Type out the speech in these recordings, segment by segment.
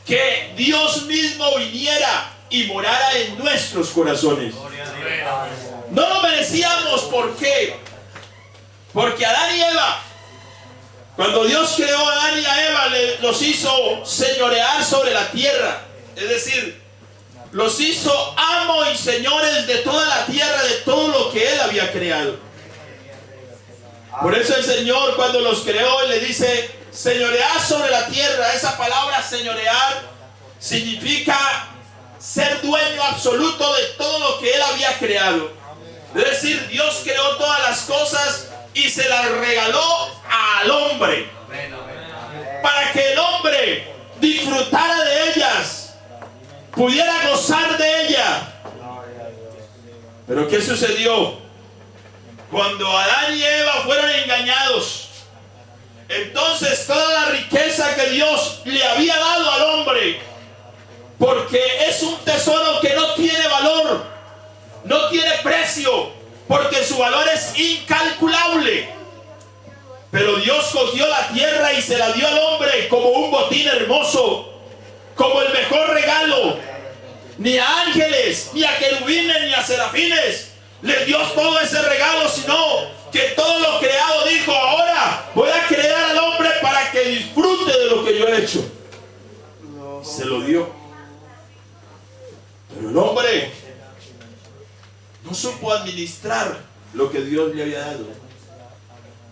que Dios mismo viniera y morara en nuestros corazones. No lo merecíamos. ¿Por qué? Porque Adán y Eva, cuando Dios creó a Adán y a Eva, los hizo señorear sobre la tierra. Es decir, los hizo amo y señores de toda la tierra, de todo lo que Él había creado. Por eso el Señor, cuando los creó, le dice: señorear sobre la tierra. Esa palabra señorear significa ser dueño absoluto de todo lo que Él había creado. Es decir, Dios creó todas las cosas y se las regaló al hombre, para que el hombre disfrutara de ellas, pudiera gozar de ellas. Pero ¿qué sucedió? Cuando Adán y Eva fueron engañados, entonces toda la riqueza que Dios le había dado al hombre, porque es un tesoro que no tiene valor, no tiene precio, porque su valor es incalculable. Pero Dios cogió la tierra y se la dio al hombre como un botín hermoso, como el mejor regalo. Ni a ángeles, ni a querubines, ni a serafines les dio todo ese regalo, sino que todo lo creado dijo: ahora voy a crear al hombre para que disfrute de lo que yo he hecho. Y se lo dio. Pero el hombre no supo administrar lo que Dios le había dado.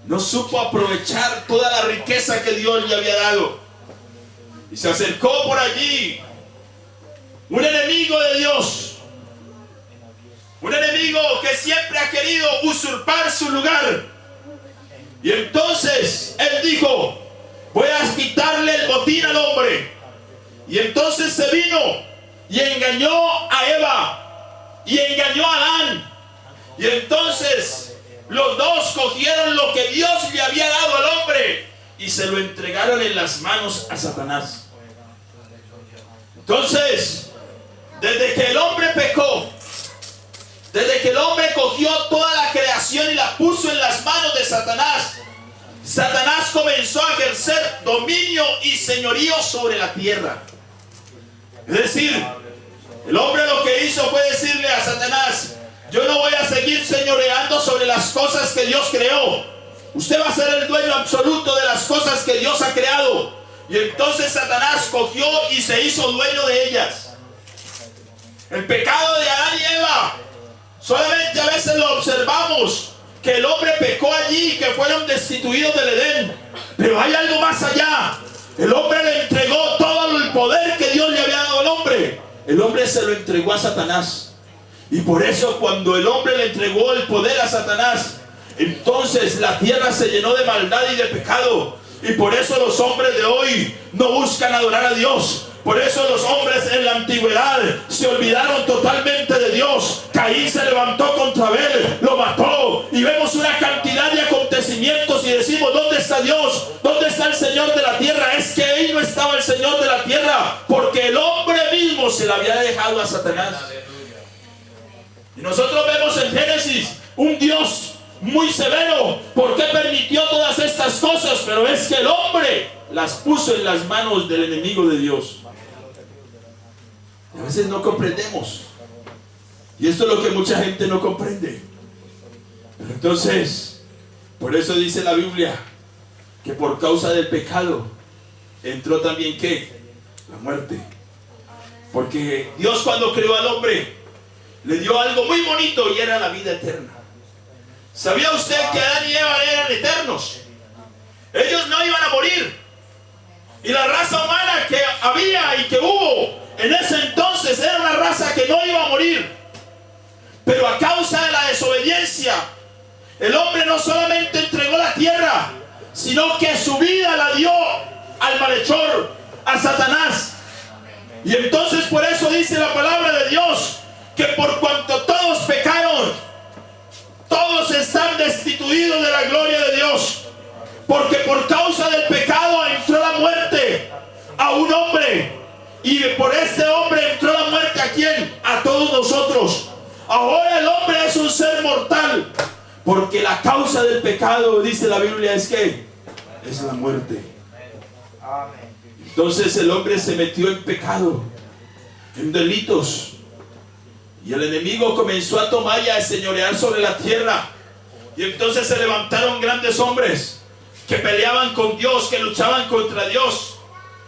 No supo aprovechar toda la riqueza que Dios le había dado. Y se acercó por allí un enemigo de Dios. Un enemigo que siempre ha querido usurpar su lugar. Y entonces él dijo: voy a quitarle el botín al hombre. Y entonces se vino y engañó a Eva y engañó a Adán. Y entonces los dos cogieron lo que Dios le había dado al hombre y se lo entregaron en las manos a Satanás. Entonces, desde que el hombre pecó, desde que el hombre cogió toda la creación y la puso en las manos de Satanás, Satanás comenzó a ejercer dominio y señorío sobre la tierra. Es decir, el hombre lo que hizo fue decirle a Satanás: yo no voy a seguir señoreando sobre las cosas que Dios creó. Usted va a ser el dueño absoluto de las cosas que Dios ha creado. Y entonces Satanás cogió y se hizo dueño de ellas. El pecado de Adán y Eva, solamente a veces lo observamos, que el hombre pecó allí y que fueron destituidos del Edén. Pero hay algo más allá. El hombre le entregó todo el poder que Dios le había dado al hombre. El hombre se lo entregó a Satanás. Y por eso cuando el hombre le entregó el poder a Satanás, entonces la tierra se llenó de maldad y de pecado. Y por eso los hombres de hoy no buscan adorar a Dios. Por eso los hombres en la antigüedad se olvidaron totalmente de Dios. Caín se levantó contra Abel, lo mató. Y vemos una cantidad de acontecimientos y decimos: ¿dónde está Dios? ¿Dónde está el Señor de la tierra? Es que ahí no estaba el Señor de la tierra, porque el hombre mismo se la había dejado a Satanás. Y nosotros vemos en Génesis un Dios muy severo. ¿Por qué permitió todas estas cosas? Pero es que el hombre las puso en las manos del enemigo de Dios. A veces no comprendemos. Y esto es lo que mucha gente no comprende. Pero entonces, por eso dice la Biblia que por causa del pecado entró también ¿qué? La muerte. Porque Dios, cuando creó al hombre, le dio algo muy bonito, y era la vida eterna. ¿Sabía usted que Adán y Eva eran eternos? Ellos no iban a morir. Y la raza humana que había y que hubo en ese entonces era una raza que no iba a morir. Pero a causa de la desobediencia, el hombre no solamente entregó la tierra, sino que su vida la dio al malhechor, a Satanás. Y entonces por eso dice la palabra de Dios que por cuanto todos pecaron, todos están destituidos de la gloria de Dios. Porque por causa del pecado entró la muerte a un hombre. Y por este hombre entró la muerte ¿a quién? A todos nosotros. Ahora el hombre es un ser mortal. Porque la causa del pecado, dice la Biblia, es que es la muerte. Entonces el hombre se metió en pecado, en delitos, y el enemigo comenzó a tomar y a señorear sobre la tierra. Y entonces se levantaron grandes hombres que peleaban con Dios, que luchaban contra Dios.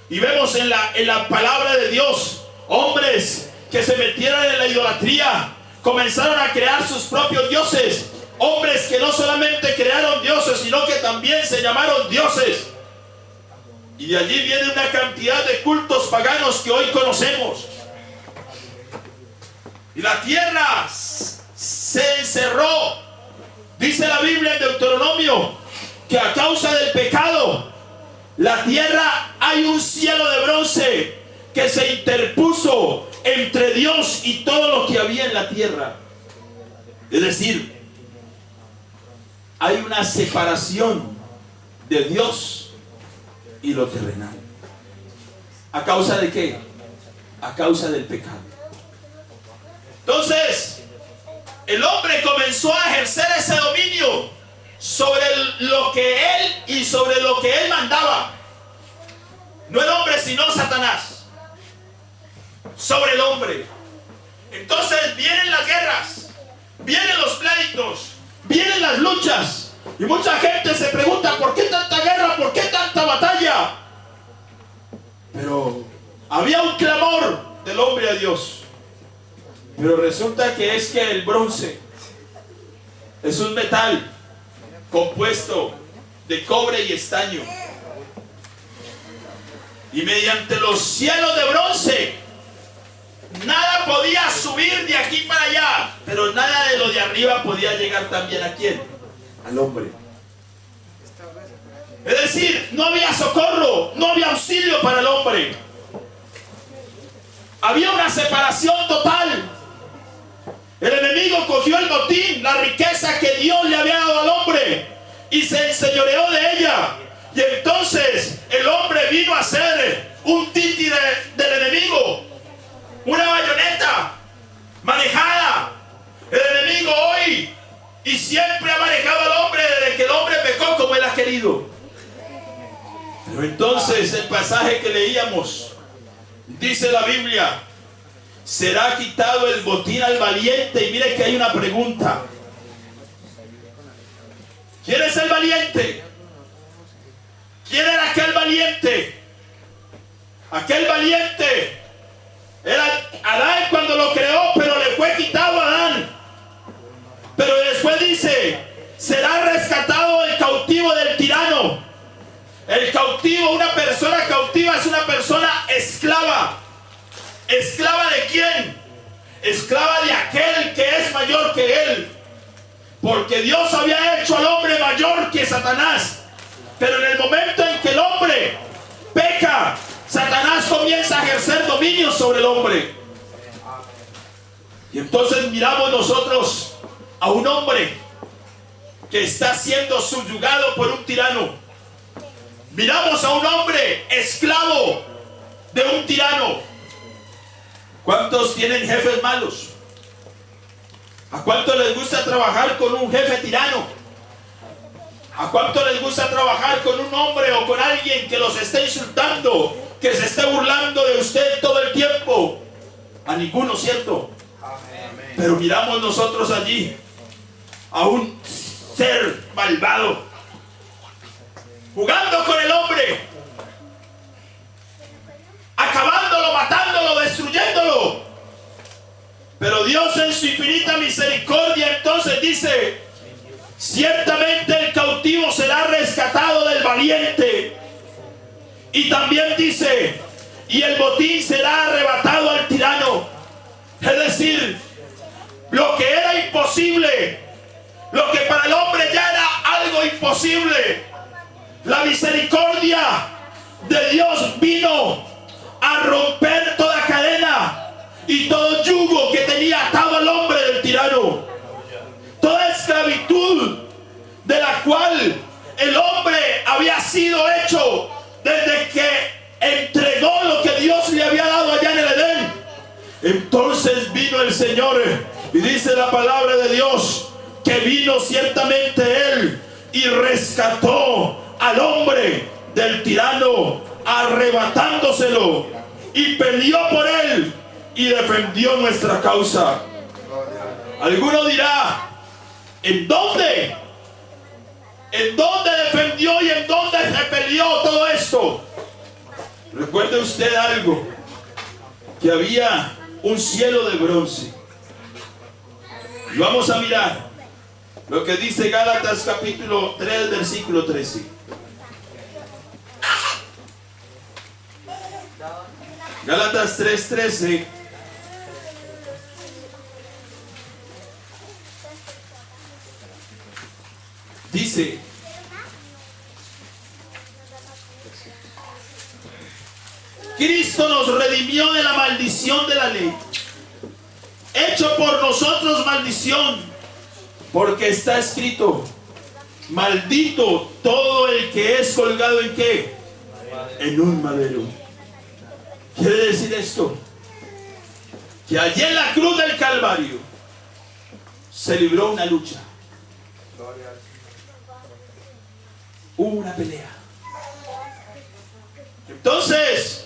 Y vemos en la palabra de Dios hombres que se metieron en la idolatría, comenzaron a crear sus propios dioses. Hombres que no solamente crearon dioses, sino que también se llamaron dioses. Y de allí viene una cantidad de cultos paganos que hoy conocemos. Y la tierra se encerró. Dice la Biblia en Deuteronomio que a causa del pecado, la tierra, hay un cielo de bronce que se interpuso entre Dios y todo lo que había en la tierra. Es decir, hay una separación de Dios y lo terrenal. ¿A causa de qué? A causa del pecado. Entonces, el hombre comenzó a ejercer ese dominio sobre lo que él y sobre lo que él mandaba. No el hombre, sino Satanás. Sobre el hombre. Entonces vienen las guerras, vienen los pleitos, vienen las luchas. Y mucha gente se pregunta, ¿por qué tanta guerra? ¿Por qué tanta batalla? Pero había un clamor del hombre a Dios. Pero resulta que es que el bronce es un metal compuesto de cobre y estaño. Y mediante los cielos de bronce, nada podía subir de aquí para allá, pero nada de lo de arriba podía llegar también ¿a quién? Al hombre. Es decir, no había socorro, no había auxilio para el hombre. Había una separación total. El enemigo cogió el botín, la riqueza que Dios le había dado al hombre, y se enseñoreó de ella. Y entonces el hombre vino a ser un títere del enemigo, una bayoneta manejada. El enemigo hoy y siempre ha manejado al hombre desde que el hombre pecó como él ha querido. Pero entonces el pasaje que leíamos, dice la Biblia, será quitado el botín al valiente. Y mire que hay una pregunta. ¿Quién es el valiente? ¿Quién era aquel valiente? Aquel valiente era Adán cuando lo creó, pero le fue quitado a Adán. Pero después dice, será rescatado el cautivo del tirano. El cautivo, una persona cautiva es una persona esclava. ¿Esclava de quién? Esclava de aquel que es mayor que él. Porque Dios había hecho al hombre mayor que Satanás. Pero en el momento en que el hombre peca, Satanás comienza a ejercer dominio sobre el hombre. Y entonces miramos nosotros a un hombre que está siendo subyugado por un tirano. Miramos a un hombre esclavo de un tirano. ¿Cuántos tienen jefes malos? ¿A cuántos les gusta trabajar con un jefe tirano? ¿A cuántos les gusta trabajar con un hombre o con alguien que los esté insultando, que se esté burlando de usted todo el tiempo? A ninguno, ¿cierto? Amén. Pero miramos nosotros allí a un ser malvado jugando con el hombre, acabándolo, matándolo, destruyéndolo. Pero Dios en su infinita misericordia entonces dice, ciertamente el cautivo será rescatado del valiente. Y también dice, y el botín será arrebatado al tirano. Es decir, lo que era imposible, lo que para el hombre ya era algo imposible, la misericordia de Dios vino a romper toda cadena y todo yugo que tenía atado al hombre del tirano, toda esclavitud de la cual el hombre había sido hecho desde que entregó lo que Dios le había dado allá en el Edén. Entonces vino el Señor y dice la palabra de Dios que vino ciertamente Él y rescató al hombre del tirano, arrebatándoselo, y peleó por él y defendió nuestra causa. Alguno dirá, ¿en dónde? ¿En dónde defendió y en dónde se peleó todo esto? Recuerde usted algo, que había un cielo de bronce. Y vamos a mirar lo que dice Gálatas capítulo 3, versículo 13. Gálatas 3:13. Dice: Cristo nos redimió de la maldición de la ley, hecho por nosotros maldición, porque está escrito: maldito todo el que es colgado ¿en qué? En un madero. Quiere decir esto, que allí en la cruz del Calvario se libró una lucha. Hubo una pelea. Entonces,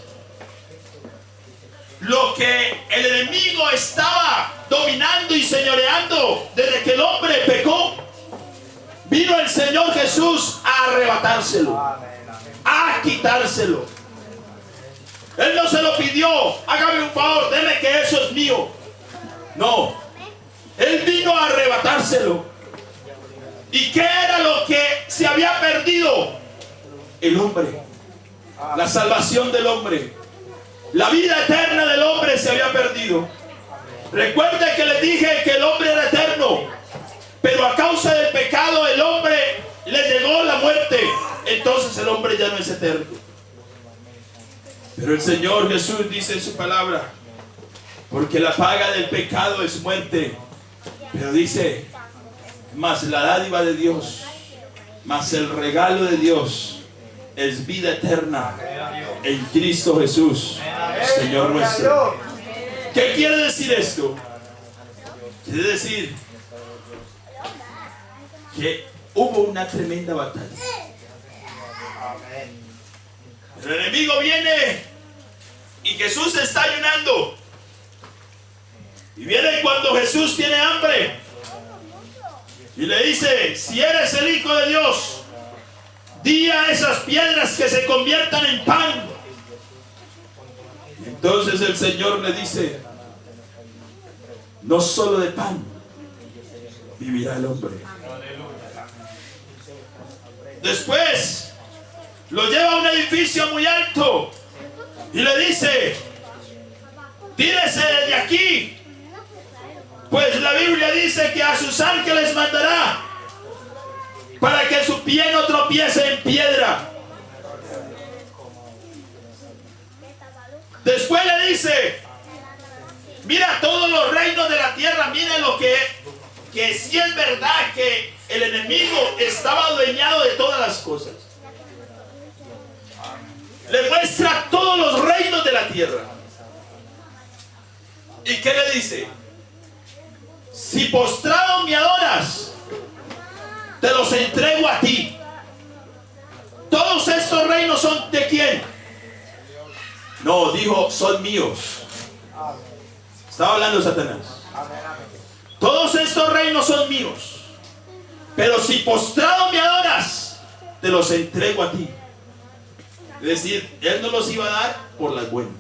lo que el enemigo estaba dominando y señoreando desde que el hombre pecó, vino el Señor Jesús a arrebatárselo, a quitárselo. Él no se lo pidió: hágame un favor, deme que eso es mío. No, Él vino a arrebatárselo. ¿Y qué era lo que se había perdido? El hombre, la salvación del hombre, la vida eterna del hombre se había perdido. Recuerde que les dije que el hombre era eterno, pero a causa del pecado el hombre le llegó la muerte. Entonces el hombre ya no es eterno. Pero el Señor Jesús dice en su palabra: porque la paga del pecado es muerte. Pero dice: mas la dádiva de Dios, mas el regalo de Dios es vida eterna en Cristo Jesús, Señor nuestro. ¿Qué quiere decir esto? Quiere decir que hubo una tremenda batalla. El enemigo viene y Jesús está ayunando. Y viene cuando Jesús tiene hambre y le dice: si eres el Hijo de Dios, di a esas piedras que se conviertan en pan. Y entonces el Señor le dice: no solo de pan vivirá el hombre. Después lo lleva a un edificio muy alto y le dice: tírese de aquí, pues la Biblia dice que a sus ángeles mandará para que su pie no tropiece en piedra. Después le dice: mira todos los reinos de la tierra, mira lo que sí es verdad que el enemigo estaba adueñado de todas las cosas. Le muestra todos los reinos de la tierra. ¿Y qué le dice? Si postrado me adoras, te los entrego a ti. Todos estos reinos son ¿de quién? No, dijo: son míos. Estaba hablando Satanás. Todos estos reinos son míos, pero si postrado me adoras, te los entrego a ti. Es decir, Él no los iba a dar por las buenas.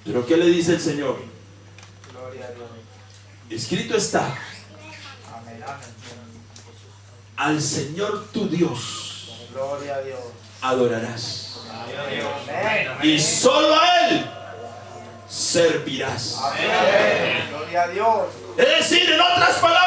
Pero ¿qué le dice el Señor? Escrito está: al Señor tu Dios adorarás, y solo a Él servirás. Gloria a Dios. Es decir, en otras palabras,